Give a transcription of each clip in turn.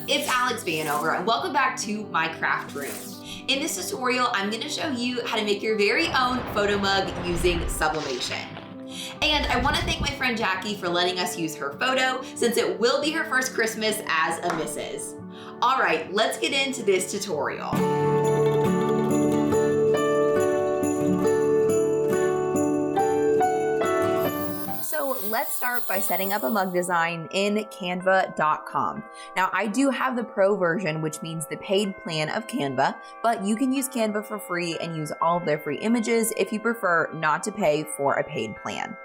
It's Alex Vanover and welcome back to my craft room. In this tutorial, I'm going to show you how to make your very own photo mug using sublimation. And I want to thank my friend Jackie for letting us use her photo since it will be her first Christmas as a Mrs. All right, let's get into this tutorial. So let's start by setting up a mug design in Canva.com. Now I do have the pro version, which means the paid plan of Canva, but you can use Canva for free and use all of their free images if you prefer not to pay for a paid plan.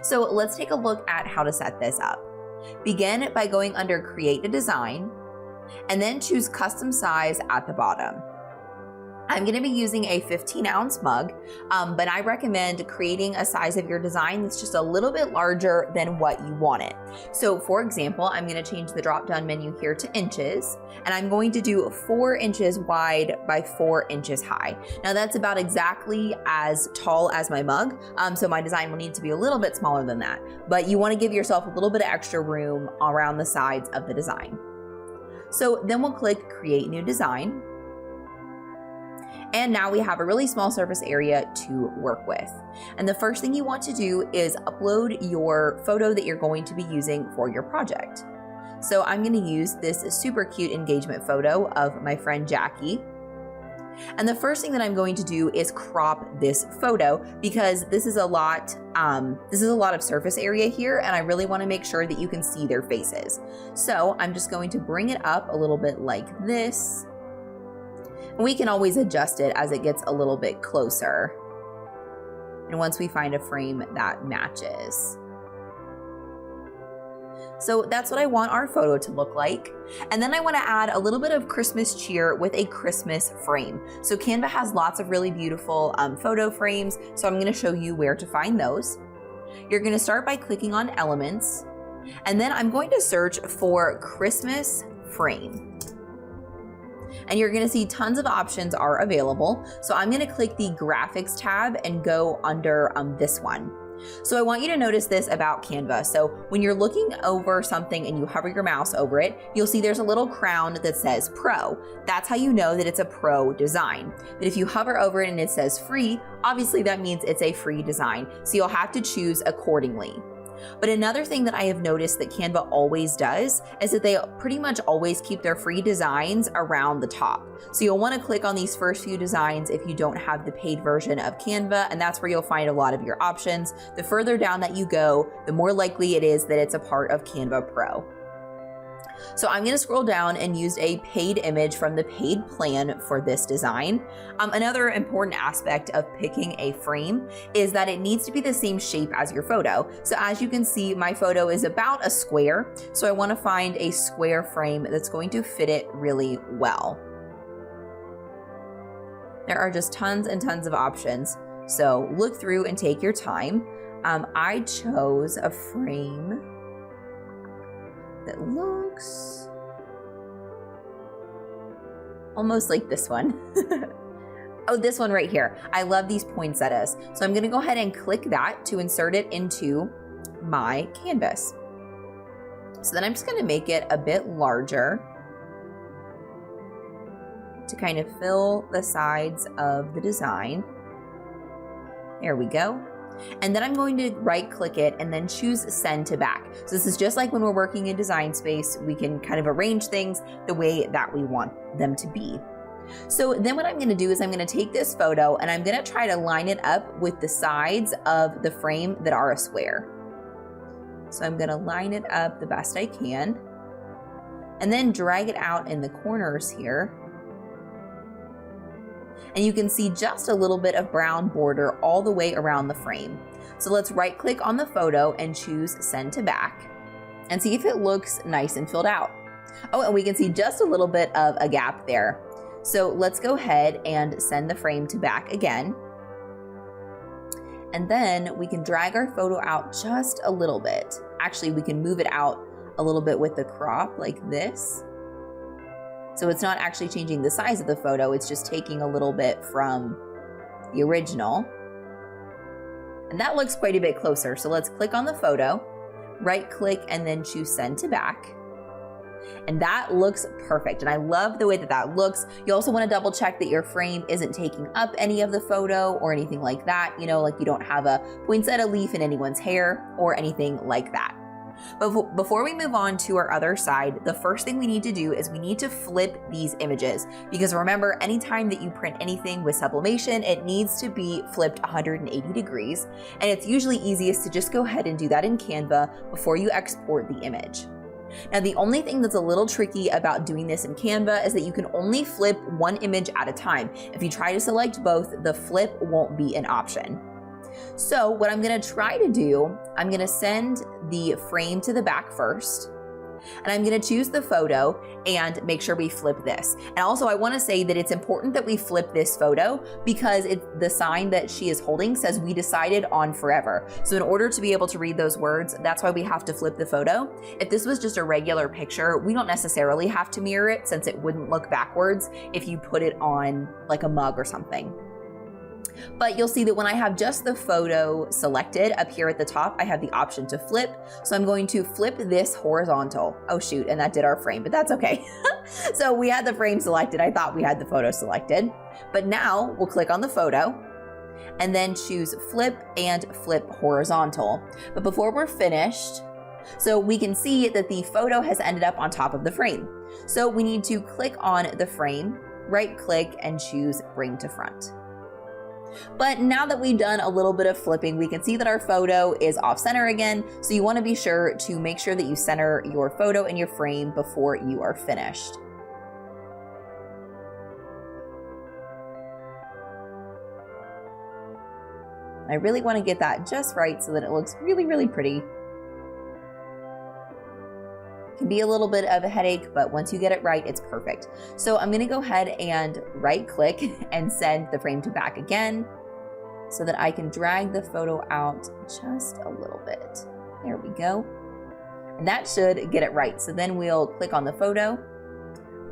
So let's take a look at how to set this up. Begin by going under Create a Design and then choose Custom Size at the bottom. I'm going to be using a 15-ounce mug, but I recommend creating a size of your design that's just a little bit larger than what you want it. So for example, I'm going to change the drop-down menu here to inches, and I'm going to do 4 inches wide by 4 inches high. Now that's about exactly as tall as my mug, so my design will need to be a little bit smaller than that. But you want to give yourself a little bit of extra room around the sides of the design. So then we'll click Create New Design. And now we have a really small surface area to work with. And the first thing you want to do is upload your photo that you're going to be using for your project. So I'm going to use this super cute engagement photo of my friend Jackie. And the first thing that I'm going to do is crop this photo because this is a lot of surface area here, and I really want to make sure that you can see their faces. So I'm just going to bring it up a little bit like this. We can always adjust it as it gets a little bit closer. And once we find a frame that matches. So that's what I want our photo to look like. And then I want to add a little bit of Christmas cheer with a Christmas frame. So Canva has lots of really beautiful photo frames. So I'm going to show you where to find those. You're going to start by clicking on Elements. And then I'm going to search for Christmas frame. And you're going to see tons of options are available. So I'm going to click the graphics tab and go under this one. So I want you to notice this about Canva. So when you're looking over something and you hover your mouse over it, you'll see there's a little crown that says Pro. That's how you know that it's a pro design. But if you hover over it and it says free, obviously that means it's a free design. So you'll have to choose accordingly. But another thing that I have noticed that Canva always does is that they pretty much always keep their free designs around the top. So you'll want to click on these first few designs if you don't have the paid version of Canva, and that's where you'll find a lot of your options. The further down that you go, the more likely it is that it's a part of Canva Pro. So I'm going to scroll down and use a paid image from the paid plan for this design. Another important aspect of picking a frame is that it needs to be the same shape as your photo. So as you can see, my photo is about a square. So I want to find a square frame that's going to fit it really well. There are just tons and tons of options. So look through and take your time. I chose a frame that looks almost like this one. Oh, this one right here. I love these poinsettias. So I'm going to go ahead and click that to insert it into my canvas. So then I'm just going to make it a bit larger to kind of fill the sides of the design. There we go. And then I'm going to right click it and then choose Send to Back. So this is just like when we're working in Design Space, we can kind of arrange things the way that we want them to be. So then what I'm going to do is I'm going to take this photo and I'm going to try to line it up with the sides of the frame that are a square. So I'm going to line it up the best I can and then drag it out in the corners here. And you can see just a little bit of brown border all the way around the frame. So let's right click on the photo and choose Send to Back and see if it looks nice and filled out. Oh, and we can see just a little bit of a gap there. So let's go ahead and send the frame to back again. And then we can drag our photo out just a little bit. Actually, we can move it out a little bit with the crop like this. So it's not actually changing the size of the photo, it's just taking a little bit from the original. And that looks quite a bit closer. So let's click on the photo, right click, and then choose send to back. And that looks perfect. And I love the way that that looks. You also want to double check that your frame isn't taking up any of the photo or anything like that. You know, like you don't have a poinsettia leaf in anyone's hair or anything like that. But before we move on to our other side, the first thing we need to do is we need to flip these images. Because remember, anytime that you print anything with sublimation, it needs to be flipped 180 degrees. And it's usually easiest to just go ahead and do that in Canva before you export the image. Now, the only thing that's a little tricky about doing this in Canva is that you can only flip one image at a time. If you try to select both, the flip won't be an option. So what I'm gonna try to do, I'm gonna send the frame to the back first, and I'm gonna choose the photo and make sure we flip this. And also I wanna say that it's important that we flip this photo because the sign that she is holding says we decided on forever. So in order to be able to read those words, that's why we have to flip the photo. If this was just a regular picture, we don't necessarily have to mirror it since it wouldn't look backwards if you put it on like a mug or something. But you'll see that when I have just the photo selected up here at the top, I have the option to flip. So I'm going to flip this horizontal. Oh shoot, and that did our frame, but that's okay. So we had the frame selected. I thought we had the photo selected. But now we'll click on the photo and then choose flip and flip horizontal. But before we're finished, so we can see that the photo has ended up on top of the frame. So we need to click on the frame, right click, and choose bring to front. But now that we've done a little bit of flipping, we can see that our photo is off center again. So you want to be sure to make sure that you center your photo in your frame before you are finished. I really want to get that just right so that it looks really, really pretty. Can be a little bit of a headache, but once you get it right, it's perfect. So I'm gonna go ahead and right click and send the frame to back again so that I can drag the photo out just a little bit. There we go. And that should get it right. So then we'll click on the photo,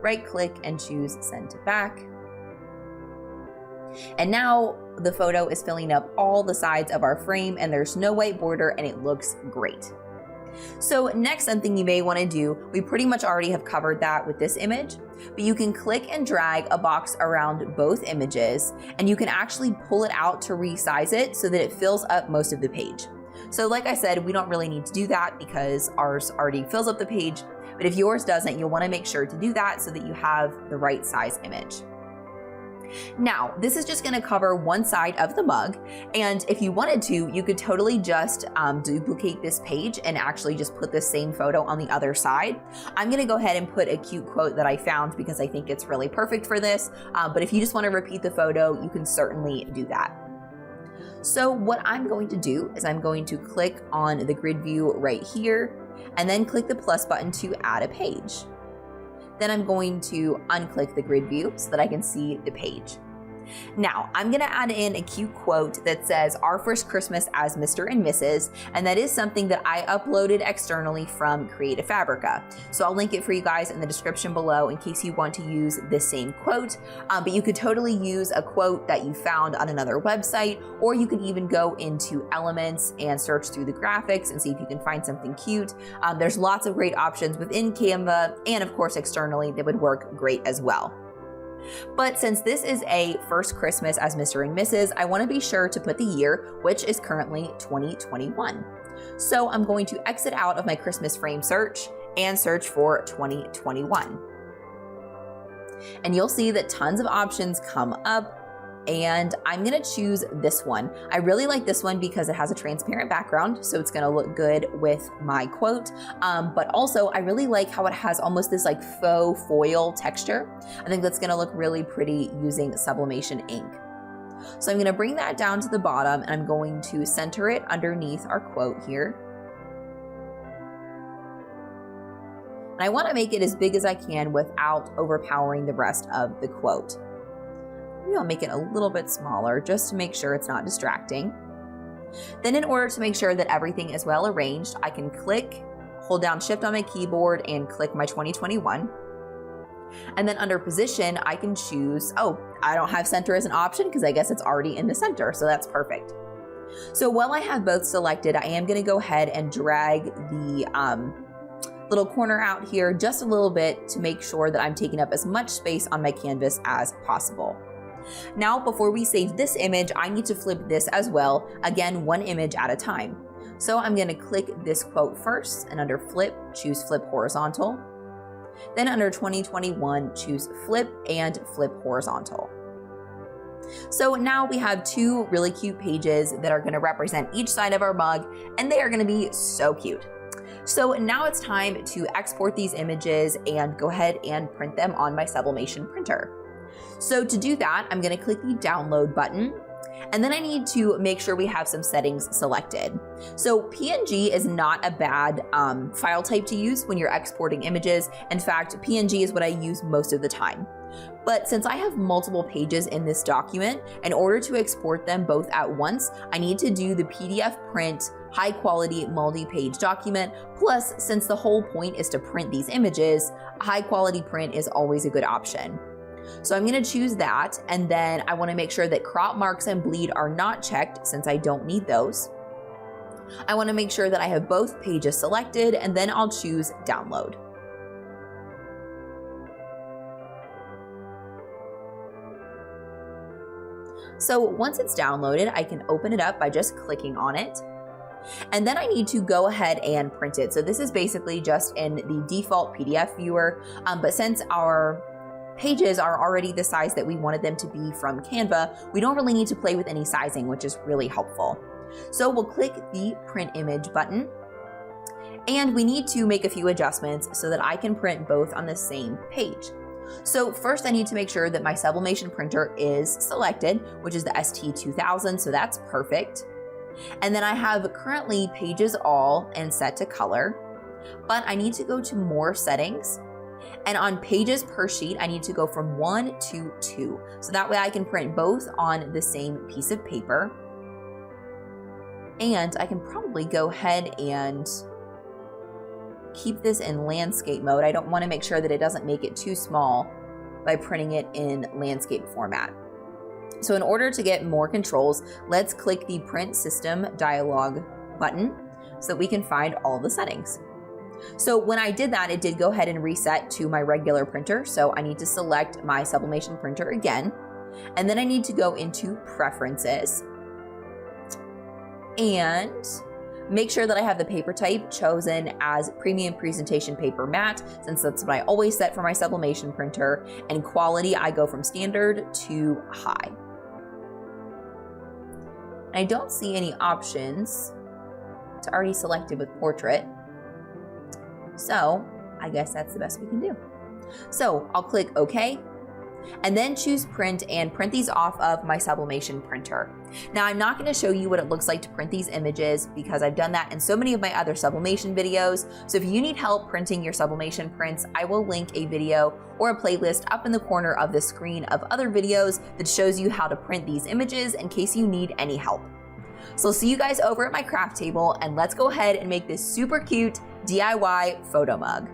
right click, and choose send to back. And now the photo is filling up all the sides of our frame and there's no white border and it looks great. So next, something you may want to do, we pretty much already have covered that with this image, but you can click and drag a box around both images and you can actually pull it out to resize it so that it fills up most of the page. So like I said, we don't really need to do that because ours already fills up the page, but if yours doesn't, you'll want to make sure to do that so that you have the right size image. Now, this is just going to cover one side of the mug, and if you wanted to, you could totally just duplicate this page and actually just put the same photo on the other side. I'm going to go ahead and put a cute quote that I found because I think it's really perfect for this, but if you just want to repeat the photo, you can certainly do that. So what I'm going to do is I'm going to click on the grid view right here, and then click the plus button to add a page. Then I'm going to unclick the grid view so that I can see the page. Now, I'm gonna add in a cute quote that says, "Our first Christmas as Mr. and Mrs." And that is something that I uploaded externally from Creative Fabrica. So I'll link it for you guys in the description below in case you want to use the same quote. But you could totally use a quote that you found on another website, or you can even go into Elements and search through the graphics and see if you can find something cute. There's lots of great options within Canva, and of course externally that would work great as well. But since this is a first Christmas as Mr. and Mrs., I want to be sure to put the year, which is currently 2021. So I'm going to exit out of my Christmas frame search and search for 2021. And you'll see that tons of options come up, and I'm gonna choose this one. I really like this one because it has a transparent background, so it's gonna look good with my quote. But also I really like how it has almost this like faux foil texture. I think that's gonna look really pretty using sublimation ink. So I'm gonna bring that down to the bottom and I'm going to center it underneath our quote here. And I want to make it as big as I can without overpowering the rest of the quote. Maybe I'll make it a little bit smaller just to make sure it's not distracting. Then in order to make sure that everything is well arranged, I can hold down Shift on my keyboard and click my 2021. And then under position, I can choose, I don't have center as an option because I guess it's already in the center, so that's perfect. So while I have both selected, I am going to go ahead and drag the little corner out here just a little bit to make sure that I'm taking up as much space on my canvas as possible. Now, before we save this image, I need to flip this as well. Again, one image at a time. So I'm going to click this quote first, and under flip, choose flip horizontal. Then under 2021, choose flip and flip horizontal. So now we have two really cute pages that are going to represent each side of our mug, and they are going to be so cute. So now it's time to export these images and go ahead and print them on my Sublimation printer. So to do that, I'm going to click the download button, and then I need to make sure we have some settings selected. So PNG is not a bad file type to use when you're exporting images. In fact, PNG is what I use most of the time. But since I have multiple pages in this document, in order to export them both at once, I need to do the PDF print high quality multi-page document. Plus, since the whole point is to print these images, a high quality print is always a good option. So I'm going to choose that, and then I want to make sure that crop marks and bleed are not checked since I don't need those. I want to make sure that I have both pages selected, and then I'll choose download. So once it's downloaded, I can open it up by just clicking on it. And then I need to go ahead and print it. So this is basically just in the default PDF viewer, but since our pages are already the size that we wanted them to be from Canva, we don't really need to play with any sizing, which is really helpful. So we'll click the print image button, and we need to make a few adjustments so that I can print both on the same page. So first I need to make sure that my Sublimation printer is selected, which is the ST2000, so that's perfect. And then I have currently pages all and set to color, but I need to go to more settings. And on pages per sheet, I need to go from 1 to 2. So that way I can print both on the same piece of paper. And I can probably go ahead and keep this in landscape mode. I don't want to make sure that it doesn't make it too small by printing it in landscape format. So in order to get more controls, let's click the Print System dialog button so that we can find all the settings. So when I did that, it did go ahead and reset to my regular printer. So I need to select my Sublimation printer again. And then I need to go into Preferences and make sure that I have the paper type chosen as Premium Presentation Paper Matte, since that's what I always set for my Sublimation printer. And quality, I go from standard to high. I don't see any options. It's already selected with portrait. So I guess that's the best we can do. So I'll click OK, and then choose print and print these off of my Sublimation printer. Now I'm not going to show you what it looks like to print these images because I've done that in so many of my other Sublimation videos. So if you need help printing your Sublimation prints, I will link a video or a playlist up in the corner of the screen of other videos that shows you how to print these images in case you need any help. So I'll see you guys over at my craft table, and let's go ahead and make this super cute DIY photo mug.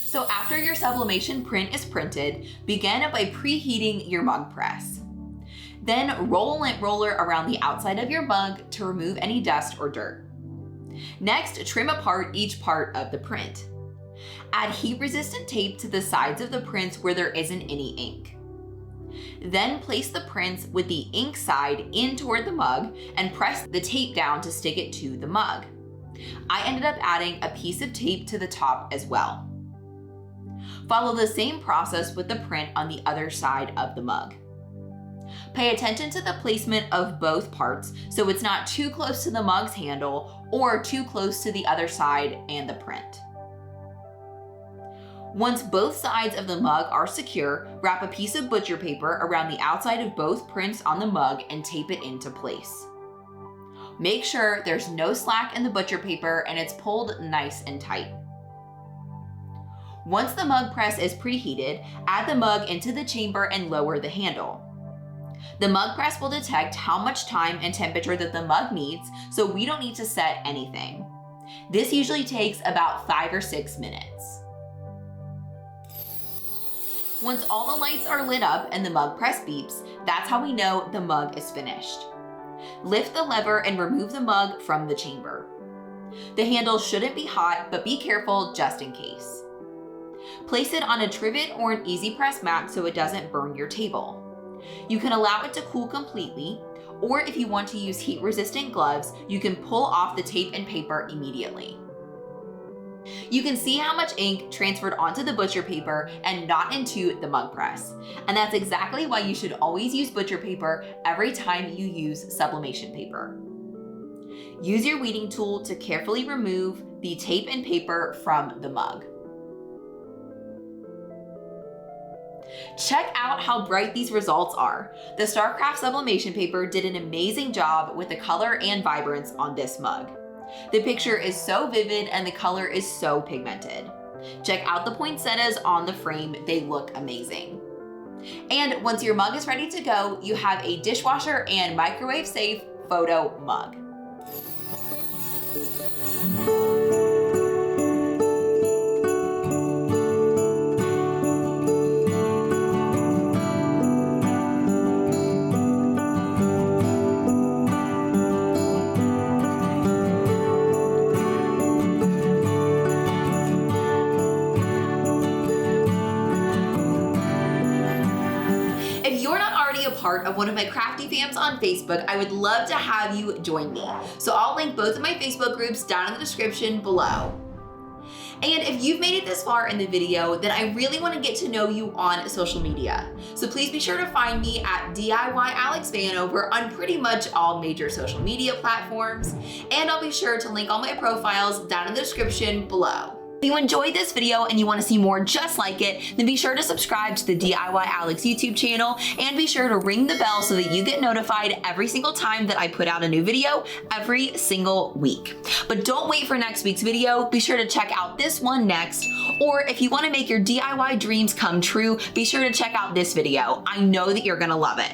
So after your Sublimation print is printed, begin by preheating your mug press. Then roll a lint roller around the outside of your mug to remove any dust or dirt. Next, trim apart each part of the print. Add heat-resistant tape to the sides of the prints where there isn't any ink. Then place the prints with the ink side in toward the mug and press the tape down to stick it to the mug. I ended up adding a piece of tape to the top as well. Follow the same process with the print on the other side of the mug. Pay attention to the placement of both parts so it's not too close to the mug's handle or too close to the other side and the print. Once both sides of the mug are secure, wrap a piece of butcher paper around the outside of both prints on the mug and tape it into place. Make sure there's no slack in the butcher paper and it's pulled nice and tight. Once the mug press is preheated, add the mug into the chamber and lower the handle. The mug press will detect how much time and temperature that the mug needs, so we don't need to set anything. This usually takes about 5 or 6 minutes. Once all the lights are lit up and the mug press beeps, that's how we know the mug is finished. Lift the lever and remove the mug from the chamber. The handle shouldn't be hot, but be careful just in case. Place it on a trivet or an easy press mat so it doesn't burn your table. You can allow it to cool completely, or if you want to use heat-resistant gloves, you can pull off the tape and paper immediately. You can see how much ink transferred onto the butcher paper and not into the mug press. And that's exactly why you should always use butcher paper every time you use sublimation paper. Use your weeding tool to carefully remove the tape and paper from the mug. Check out how bright these results are. The StarCraft sublimation paper did an amazing job with the color and vibrance on this mug. The picture is so vivid and the color is so pigmented. Check out the poinsettias on the frame, they look amazing. And once your mug is ready to go, you have a dishwasher and microwave safe photo mug. If you're not already a part of one of my crafty fams on Facebook, I would love to have you join me. So I'll link both of my Facebook groups down in the description below. And if you've made it this far in the video, then I really want to get to know you on social media. So please be sure to find me at DIY Alex Vanover on pretty much all major social media platforms. And I'll be sure to link all my profiles down in the description below. If you enjoyed this video and you want to see more just like it, then be sure to subscribe to the DIY Alex YouTube channel and be sure to ring the bell so that you get notified every single time that I put out a new video every single week. But don't wait for next week's video. Be sure to check out this one next. Or if you want to make your DIY dreams come true, be sure to check out this video. I know that you're going to love it.